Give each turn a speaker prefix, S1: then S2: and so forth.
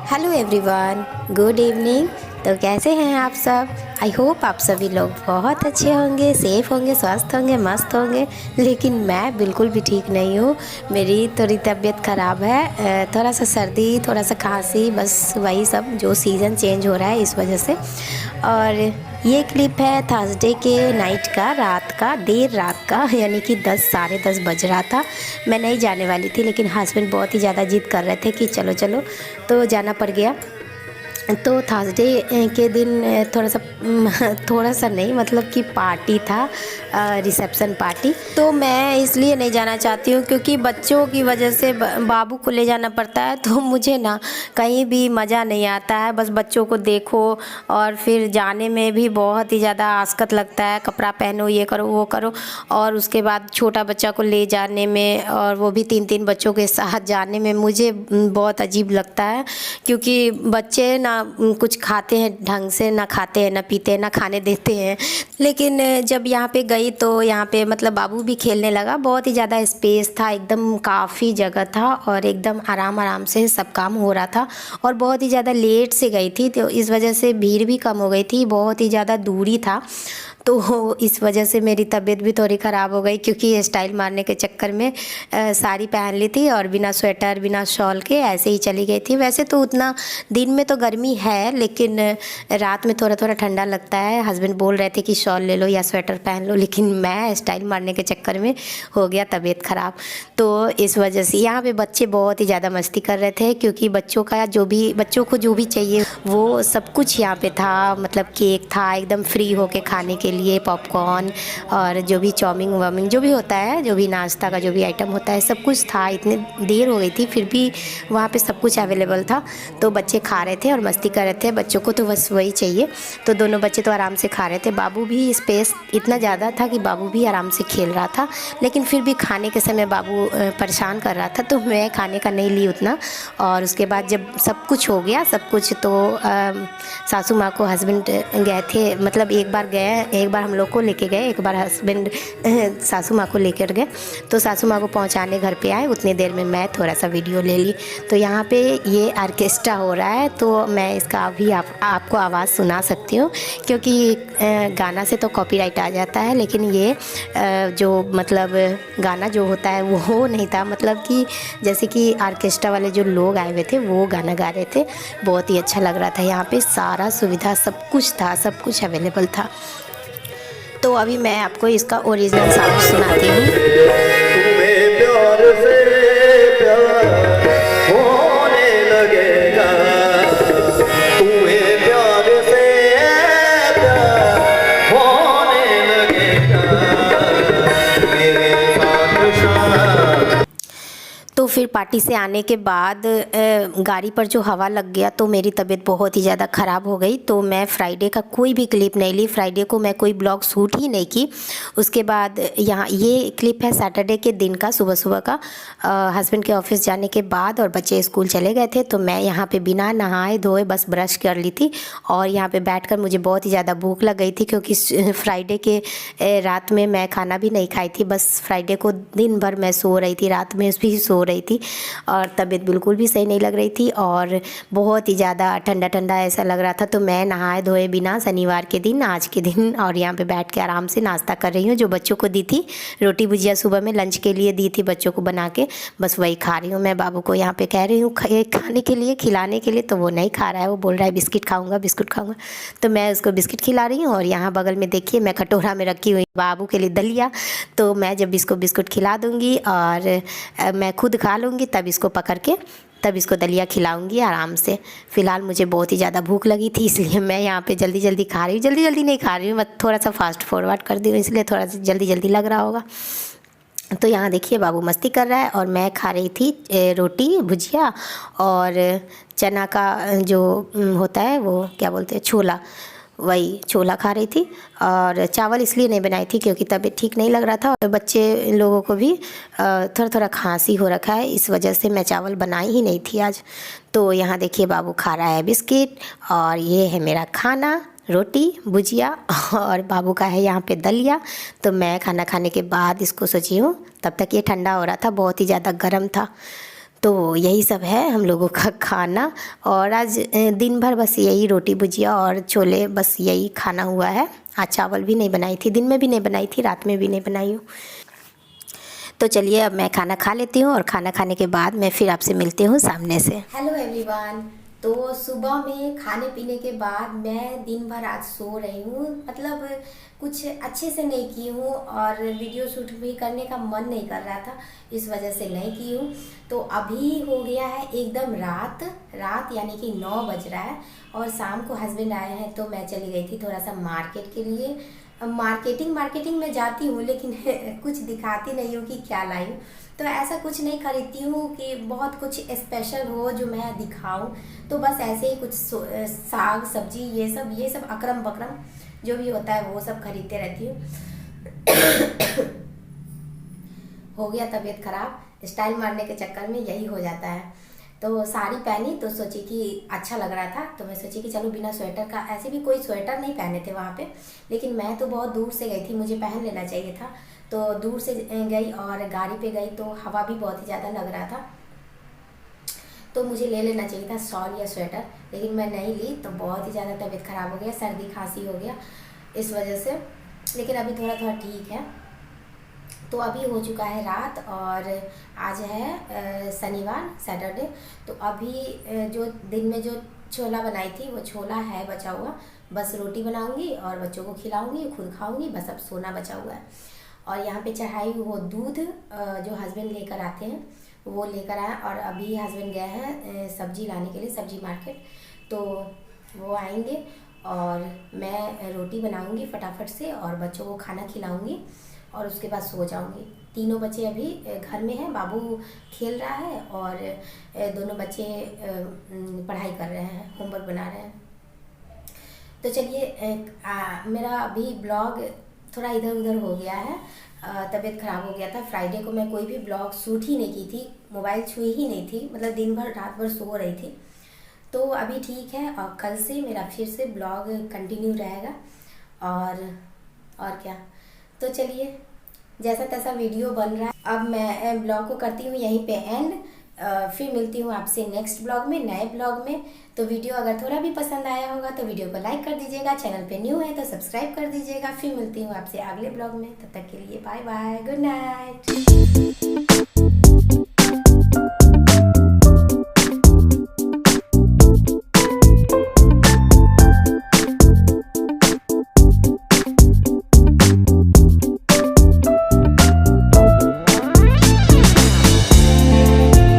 S1: Hello everyone, good evening. तो कैसे हैं आप सब? आई होप आप सभी लोग बहुत अच्छे होंगे, सेफ़ होंगे, स्वस्थ होंगे, मस्त होंगे। लेकिन मैं बिल्कुल भी ठीक नहीं हूँ। मेरी थोड़ी तबीयत ख़राब है, थोड़ा सा सर्दी, थोड़ा सा खांसी, बस वही सब जो सीज़न चेंज हो रहा है इस वजह से। और ये क्लिप है थर्सडे के नाइट का, रात का, देर रात का, यानी कि 10 साढ़े 10 बज रहा था। मैं नहीं जाने वाली थी, लेकिन हस्बैंड बहुत ही ज़्यादा जिद कर रहे थे कि चलो चलो, तो जाना पड़ गया। तो थर्सडे के दिन थोड़ा सा नहीं, मतलब कि पार्टी था, रिसेप्शन पार्टी। तो मैं इसलिए नहीं जाना चाहती हूँ क्योंकि बच्चों की वजह से बाबू को ले जाना पड़ता है, तो मुझे ना कहीं भी मज़ा नहीं आता है। बस बच्चों को देखो और फिर जाने में भी बहुत ही ज़्यादा आसकत लगता है। कपड़ा पहनो, ये करो, वो करो, और उसके बाद छोटा बच्चा को ले जाने में, और वो भी 3-3 बच्चों के साथ जाने में मुझे बहुत अजीब लगता है। क्योंकि बच्चे ना कुछ खाते हैं ढंग से, ना खाते हैं, ना पीते हैं, ना खाने देते हैं। लेकिन जब यहाँ पे गई तो यहाँ पे मतलब बाबू भी खेलने लगा। बहुत ही ज़्यादा स्पेस था, एकदम काफ़ी जगह था, और एकदम आराम आराम से सब काम हो रहा था। और बहुत ही ज़्यादा लेट से गई थी, तो इस वजह से भीड़ भी कम हो गई थी। बहुत ही ज़्यादा दूरी था, तो इस वजह से मेरी तबीयत भी थोड़ी ख़राब हो गई, क्योंकि स्टाइल मारने के चक्कर में साड़ी पहन ली थी और बिना स्वेटर बिना शॉल के ऐसे ही चली गई थी। वैसे तो उतना दिन में तो गर्मी है, लेकिन रात में थोड़ा थोड़ा ठंडा लगता है। हस्बैंड बोल रहे थे कि शॉल ले लो या स्वेटर पहन लो, लेकिन मैं स्टाइल मारने के चक्कर में हो गया तबीयत ख़राब। तो इस वजह से यहाँ पे बच्चे बहुत ही ज़्यादा मस्ती कर रहे थे, क्योंकि बच्चों को जो भी चाहिए वो सब कुछ यहाँ पे था। मतलब केक था एकदम फ्री होके खाने के लिए, पॉपकॉर्न और जो भी चाउमीन वाउमीन जो भी होता है, जो भी नाश्ता का जो भी आइटम होता है, सब कुछ था। इतनी देर हो गई थी फिर भी वहाँ पे सब कुछ अवेलेबल था। तो बच्चे खा रहे थे और मस्ती कर रहे थे। बच्चों को तो बस वही चाहिए, तो दोनों बच्चे तो आराम से खा रहे थे। बाबू भी, स्पेस इतना ज़्यादा था कि बाबू भी आराम से खेल रहा था, लेकिन फिर भी खाने के समय बाबू परेशान कर रहा था, तो मैं खाने का नहीं ली उतना। और उसके बाद जब सब कुछ हो गया, सब कुछ, तो सासू माँ को हस्बैंड गए थे, मतलब एक बार हम लोग को लेके गए, एक बार हस्बैंड सासू माँ को लेकर गए। तो सासू माँ को पहुँचाने घर पे आए, उतनी देर में मैं थोड़ा सा वीडियो ले ली। तो यहाँ पे ये ऑर्केस्ट्रा हो रहा है, तो मैं इसका अभी आपको आवाज़ सुना सकती हूँ, क्योंकि गाना से तो कॉपीराइट आ जाता है, लेकिन ये जो मतलब गाना जो होता है वो नहीं था। मतलब कि जैसे कि ऑर्केस्ट्रा वाले जो लोग आए हुए थे वो गाना गा रहे थे। बहुत ही अच्छा लग रहा था। यहाँ पे सारा सुविधा, सब कुछ था, सब कुछ अवेलेबल था। तो अभी मैं आपको इसका ओरिजिनल साउंड सुनाती हूँ।
S2: तुम्हें प्यार से प्यार होने लगेगा, तुम्हें प्यार से प्यार होने लगेगा, मेरे साथ साथ।
S1: तो फिर पार्टी से आने के बाद गाड़ी पर जो हवा लग गया, तो मेरी तबीयत बहुत ही ज़्यादा ख़राब हो गई। तो मैं फ्राइडे का कोई भी क्लिप नहीं ली, फ्राइडे को मैं कोई ब्लॉग शूट ही नहीं की। उसके बाद यहाँ ये क्लिप है सैटरडे के दिन का, सुबह सुबह का, हस्बैंड के ऑफिस जाने के बाद, और बच्चे स्कूल चले गए थे। तो मैं यहाँ पे बिना नहाए धोए बस ब्रश कर ली थी, और यहाँ पे बैठकर मुझे बहुत ही ज़्यादा भूख लग गई थी, क्योंकि फ्राइडे के रात में मैं खाना भी नहीं खाई थी। बस फ्राइडे को दिन भर मैं सो रही थी, रात में भी सो रही थी, और तबीयत बिल्कुल भी सही नहीं लग रही थी, और बहुत ही ज़्यादा ठंडा ठंडा ऐसा लग रहा था। तो मैं नहाए धोए बिना शनिवार के दिन, आज के दिन, और यहाँ पे बैठ के आराम से नाश्ता कर रही हूँ, जो बच्चों को दी थी। रोटी भुजिया सुबह में लंच के लिए दी थी बच्चों को बना के, बस वही खा रही हूँ। मैं बाबू को यहाँ पे कह रही हूँ खाने के लिए, खिलाने के लिए, तो वो नहीं खा रहा है। वो बोल रहा है बिस्किट खाऊंगा, बिस्कुट खाऊंगा। तो मैं उसको बिस्किट खिला रही हूँ, और यहाँ बगल में देखिए मैं कटोरा में रखी हुई बाबू के लिए दलिया। तो मैं जब इसको बिस्कुट खिला दूँगी और मैं खुद खा लूँगी, तब इसको पकड़ के तब इसको दलिया खिलाऊंगी आराम से। फ़िलहाल मुझे बहुत ही ज़्यादा भूख लगी थी, इसलिए मैं यहाँ पे जल्दी जल्दी खा रही हूँ। जल्दी जल्दी नहीं खा रही हूँ, मैं थोड़ा सा फास्ट फॉरवर्ड कर दी हूँ, इसलिए थोड़ा सा जल्दी जल्दी लग रहा होगा। तो यहाँ देखिए बाबू मस्ती कर रहा है, और मैं खा रही थी रोटी भुजिया और चना का जो होता है, वो क्या बोलते हैं, छोला, वही छोला खा रही थी। और चावल इसलिए नहीं बनाई थी क्योंकि तबीयत ठीक नहीं लग रहा था, और बच्चे लोगों को भी थोड़ा थोड़ा खांसी हो रखा है, इस वजह से मैं चावल बनाई ही नहीं थी आज। तो यहाँ देखिए बाबू खा रहा है बिस्किट, और ये है मेरा खाना, रोटी भुजिया, और बाबू का है यहाँ पे दलिया। तो मैं खाना खाने के बाद इसको सोची हूँ, तब तक ये ठंडा हो रहा था, बहुत ही ज़्यादा गर्म था। तो यही सब है हम लोगों का खाना। और आज दिन भर बस यही रोटी भुजिया और छोले, बस यही खाना हुआ है। आज चावल भी नहीं बनाई थी, दिन में भी नहीं बनाई थी, रात में भी नहीं बनाई हूँ। तो चलिए अब मैं खाना खा लेती हूँ और खाना खाने के बाद मैं फिर आपसे मिलती हूँ सामने से। Hello everyone. तो सुबह में खाने पीने के बाद मैं दिन भर आज सो रही हूँ, मतलब कुछ अच्छे से नहीं की हूँ और वीडियो शूट भी करने का मन नहीं कर रहा था, इस वजह से नहीं की हूँ। तो अभी हो गया है एकदम रात यानी कि 9 बज रहा है और शाम को हस्बैंड आए हैं, तो मैं चली गई थी थोड़ा सा मार्केट के लिए। मार्केटिंग में जाती हूँ लेकिन कुछ दिखाती नहीं हूँ कि क्या लाई हूँ। तो ऐसा कुछ नहीं खरीदती हूँ कि बहुत कुछ स्पेशल हो जो मैं दिखाऊँ। तो बस ऐसे ही कुछ साग सब्जी ये सब अकरम बकरम जो भी होता है वो सब खरीदते रहती हूँ। हो गया तबीयत खराब, स्टाइल मारने के चक्कर में यही हो जाता है। तो साड़ी पहनी तो सोची कि अच्छा लग रहा था, तो मैं सोची कि चलो बिना स्वेटर का, ऐसे भी कोई स्वेटर नहीं पहने थे वहाँ पे, लेकिन मैं तो बहुत दूर से गई थी, मुझे पहन लेना चाहिए था। तो दूर से गई और गाड़ी पे गई तो हवा भी बहुत ही ज़्यादा लग रहा था, तो मुझे ले लेना चाहिए था शॉल या स्वेटर, लेकिन मैं नहीं ली। तो बहुत ही ज़्यादा तबीयत ख़राब हो गया, सर्दी खांसी हो गया इस वजह से, लेकिन अभी थोड़ा ठीक है। तो अभी हो चुका है रात और आज है शनिवार सैटरडे। तो अभी जो दिन में जो छोला बनाई थी वो छोला है बचा हुआ, बस रोटी बनाऊंगी और बच्चों को खिलाऊंगी, खुद खाऊंगी, बस अब सोना बचा हुआ है। और यहाँ पे चढ़ाई वो दूध जो हस्बैंड लेकर आते हैं वो लेकर आए, और अभी हस्बैंड गए हैं सब्जी लाने के लिए, सब्जी मार्केट। तो वो आएंगे और मैं रोटी बनाऊंगी फटाफट से और बच्चों को खाना खिलाऊंगी और उसके बाद सो जाऊंगी। तीनों बच्चे अभी घर में हैं, बाबू खेल रहा है और दोनों बच्चे पढ़ाई कर रहे हैं, होमवर्क बना रहे हैं। तो चलिए मेरा अभी ब्लॉग थोड़ा इधर उधर हो गया है, तबीयत ख़राब हो गया था। फ्राइडे को मैं कोई भी ब्लॉग शूट ही नहीं की थी, मोबाइल छुई ही नहीं थी, मतलब दिन भर रात भर सो रही थी। तो अभी ठीक है और कल से मेरा फिर से ब्लॉग कंटिन्यू रहेगा। और क्या, तो चलिए जैसा तैसा वीडियो बन रहा है। अब मैं ब्लॉग को करती हूँ यहीं पे एंड, फिर मिलती हूँ आपसे नेक्स्ट ब्लॉग में, नए ब्लॉग में। तो वीडियो अगर थोड़ा भी पसंद आया होगा तो वीडियो को लाइक कर दीजिएगा, चैनल पे न्यू है तो सब्सक्राइब कर दीजिएगा। फिर मिलती हूँ आपसे अगले ब्लॉग में, तब तक के लिए बाय बाय, गुड नाइट।